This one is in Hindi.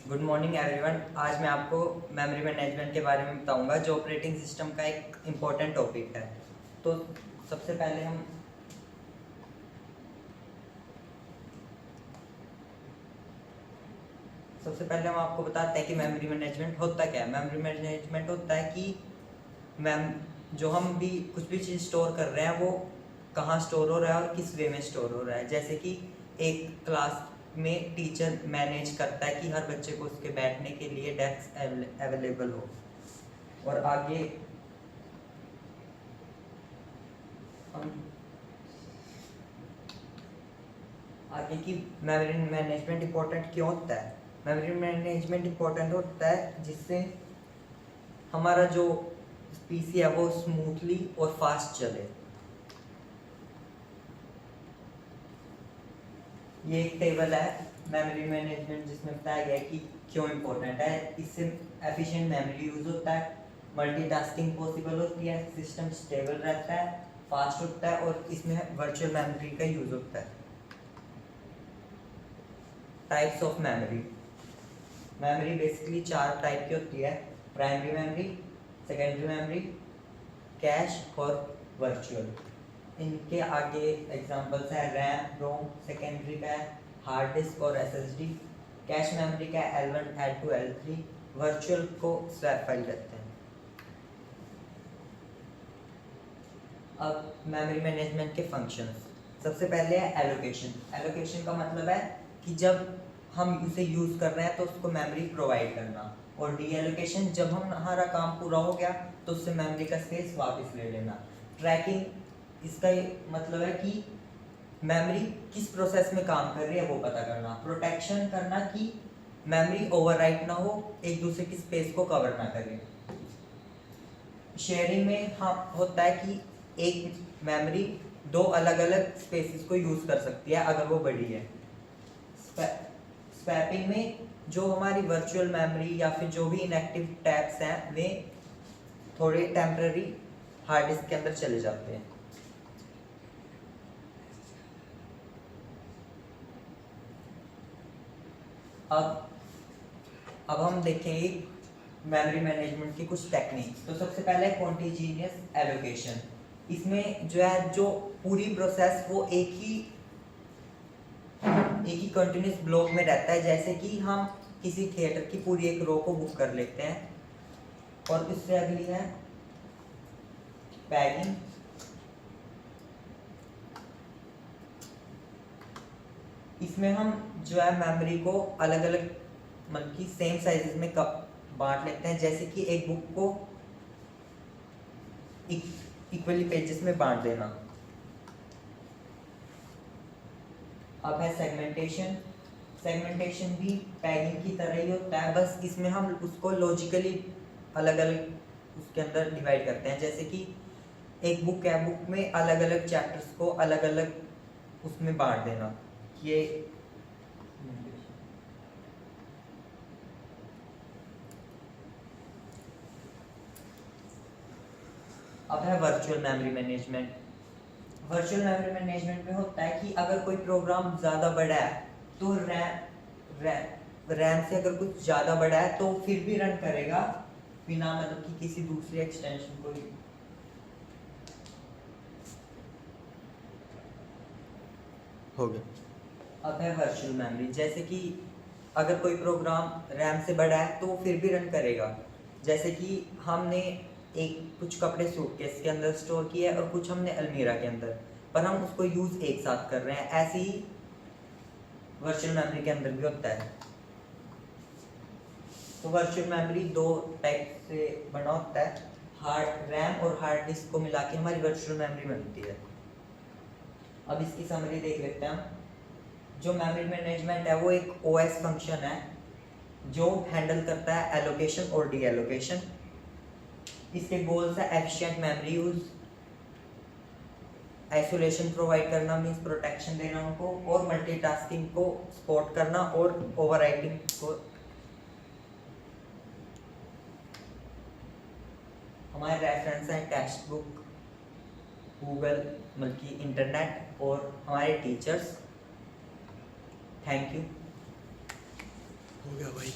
Good morning everyone. आज मैं आपको मेमोरी मैनेजमेंट के बारे में बताऊंगा जो ऑपरेटिंग सिस्टम का एक इम्पोर्टेंट टॉपिक है। तो सबसे पहले हम आपको बताते हैं कि मेमोरी मैनेजमेंट होता क्या है। मेमोरी मैनेजमेंट होता है कि जो हम भी कुछ भी चीज़ स्टोर कर रहे हैं वो कहाँ स्टोर हो रहा है और किस वे में स्टोर हो रहा है। जैसे कि एक क्लास में टीचर मैनेज करता है कि हर बच्चे को उसके बैठने के लिए डेस्क अवेलेबल हो। और आगे की मेमोरी मैनेजमेंट इम्पोर्टेंट क्यों होता है। मेमोरी मैनेजमेंट इम्पोर्टेंट होता है जिससे हमारा जो पीसी है वो स्मूथली और फास्ट चले। ये एक टेबल है मेमोरी मैनेजमेंट जिसमें बताया गया है कि क्यों इम्पोर्टेंट है। इससे एफिशिएंट मेमोरी यूज होता है, मल्टीटास्किंग पॉसिबल होती है, सिस्टम स्टेबल रहता है, फास्ट होता है और इसमें वर्चुअल मेमोरी का यूज होता है। Types of memory. Memory basically 4 type की होती है: primary memory, secondary memory, cash और वर्चुअल। इनके आगे एग्जांपल्स है रैम, रोम। सेकेंडरी का है हार्ड डिस्क और एसएसडी। कैश मेमोरी का है L1, L2, L3। वर्चुअल को स्वैप फाइल कहते हैं। अब मेमोरी मैनेजमेंट के फंक्शंस। सबसे पहले है एलोकेशन। एलोकेशन का मतलब है कि जब हम उसे यूज कर रहे हैं तो उसको मेमोरी प्रोवाइड करना। और डी एलोकेशन, जब हमारा काम पूरा हो गया तो उससे मेमोरी का स्पेस वापस ले लेना। ट्रैकिंग, इसका मतलब है कि मेमोरी किस प्रोसेस में काम कर रही है वो पता करना। प्रोटेक्शन करना कि मेमोरी ओवरराइट ना हो, एक दूसरे की स्पेस को कवर ना करे। शेयरिंग में होता है कि एक मेमोरी 2 अलग अलग स्पेसेस को यूज कर सकती है अगर वो बड़ी है। स्वैपिंग में जो हमारी वर्चुअल मेमोरी या फिर जो भी इनएक्टिव टैब्स हैं वे थोड़े टेम्पररी हार्ड डिस्क के अंदर चले जाते हैं। अब हम देखेंगे मेमोरी मैनेजमेंट की कुछ टेक्निक्स। तो सबसे पहले कॉन्टिजीनियस एलोकेशन। इसमें जो पूरी प्रोसेस वो एक ही कंटिन्यूस ब्लॉक में रहता है। जैसे कि हम किसी थिएटर की पूरी एक रो को बुक कर लेते हैं। और इससे अगली है पैकिंग। इसमें हम मेमोरी को अलग अलग मतलब कि सेम साइजेस में बांट लेते हैं। जैसे कि एक बुक को इक्वली पेजेस में बांट देना। अब है सेगमेंटेशन। सेगमेंटेशन भी पैकिंग की तरह ही होता है, बस इसमें हम उसको लॉजिकली अलग अलग उसके अंदर डिवाइड करते हैं। जैसे कि एक बुक है, बुक में अलग अलग चैप्टर्स को अलग अलग उसमें बांट देना। ये अब है virtual memory management. Virtual memory management में होता है कि अगर कोई प्रोग्राम ज़्यादा बड़ा है तो रैम से अगर कुछ ज़्यादा बड़ा है तो फिर भी रन करेगा बिना मतलब कि किसी दूसरे एक्सटेंशन को हो गया। अब है वर्चुअल मेमोरी। जैसे कि अगर कोई प्रोग्राम रैम से बड़ा है तो वो फिर भी रन करेगा। जैसे कि हमने कुछ कपड़े सूटकेस के अंदर स्टोर किए और कुछ हमने अलमीरा के अंदर, पर हम उसको यूज एक साथ कर रहे हैं। ऐसे ही वर्चुअल मेमोरी के अंदर भी होता है। तो वर्चुअल मेमोरी 2 टाइप से बना होता है। रैम और हार्ड डिस्क को मिला के हमारी वर्चुअल मेमोरी बनती है। अब इसकी समरी देख लेते हैं हम। जो मेमोरी मैनेजमेंट है वो एक ओएस फंक्शन है जो हैंडल करता है एलोकेशन और डी एलोकेशन। इसके गोल्स है efficient memory use, isolation provide करना मींस प्रोटेक्शन देना उनको, और मल्टीटास्किंग को सपोर्ट करना और ओवरराइटिंग को। हमारे रेफरेंस है टेक्स्ट बुक, गूगल बल्कि इंटरनेट और हमारे टीचर्स। Thank you. हो गया भाई।